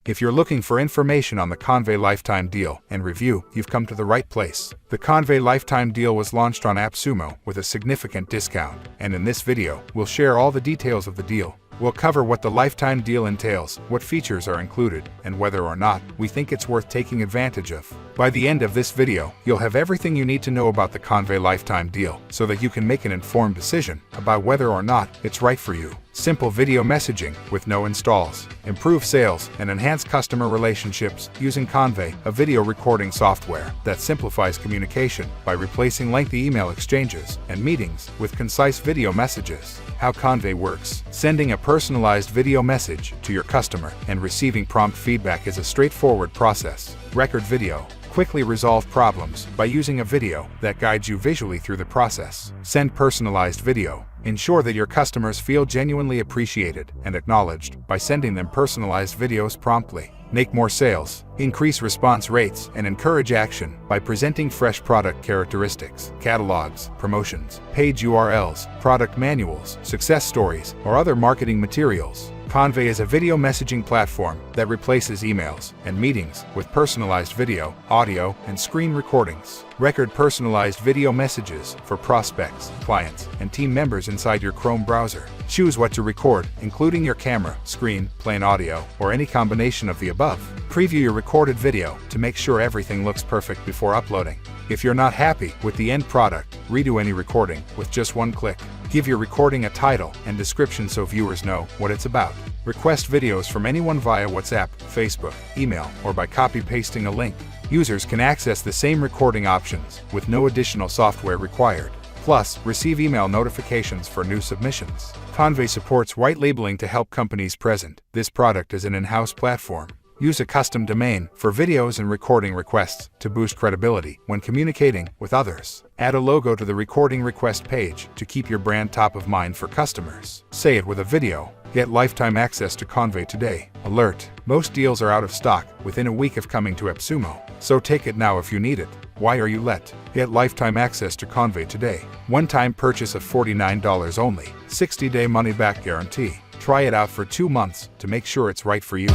If you're looking for information on the Konvey Lifetime Deal and review, you've come to the right place. The Konvey Lifetime Deal was launched on Appsumo with a significant discount, and in this video, we'll share all the details of the deal. We'll cover what the lifetime deal entails, what features are included, and whether or not we think it's worth taking advantage of. By the end of this video, you'll have everything you need to know about the Konvey Lifetime Deal so that you can make an informed decision about whether or not it's right for you. Simple video messaging with no installs. Improve sales and enhance customer relationships using Konvey, a video recording software that simplifies communication by replacing lengthy email exchanges and meetings with concise video messages. How Konvey works. Sending a personalized video message to your customer and receiving prompt feedback is a straightforward process. Record video. Quickly resolve problems by using a video that guides you visually through the process. Send personalized video. Ensure that your customers feel genuinely appreciated and acknowledged by sending them personalized videos promptly. Make more sales. Increase response rates and encourage action by presenting fresh product characteristics, catalogs, promotions, page URLs, product manuals, success stories, or other marketing materials. Konvey is a video messaging platform that replaces emails and meetings with personalized video, audio, and screen recordings. Record personalized video messages for prospects, clients, and team members inside your Chrome browser. Choose what to record, including your camera, screen, plain audio, or any combination of the above. Preview your recorded video to make sure everything looks perfect before uploading. If you're not happy with the end product, redo any recording with just one click. Give your recording a title and description so viewers know what it's about. Request videos from anyone via WhatsApp, Facebook, email, or by copy-pasting a link. Users can access the same recording options with no additional software required. Plus, receive email notifications for new submissions. Konvey supports white labeling to help companies present this product as an in-house platform. Use a custom domain for videos and recording requests to boost credibility when communicating with others. Add a logo to the recording request page to keep your brand top of mind for customers. Say it with a video. Get lifetime access to Konvey today. Alert! Most deals are out of stock within a week of coming to Appsumo, so take it now if you need it. Why are you let? Get lifetime access to Konvey today. One-time purchase of $49 only. 60-day money-back guarantee. Try it out for 2 months to make sure it's right for you.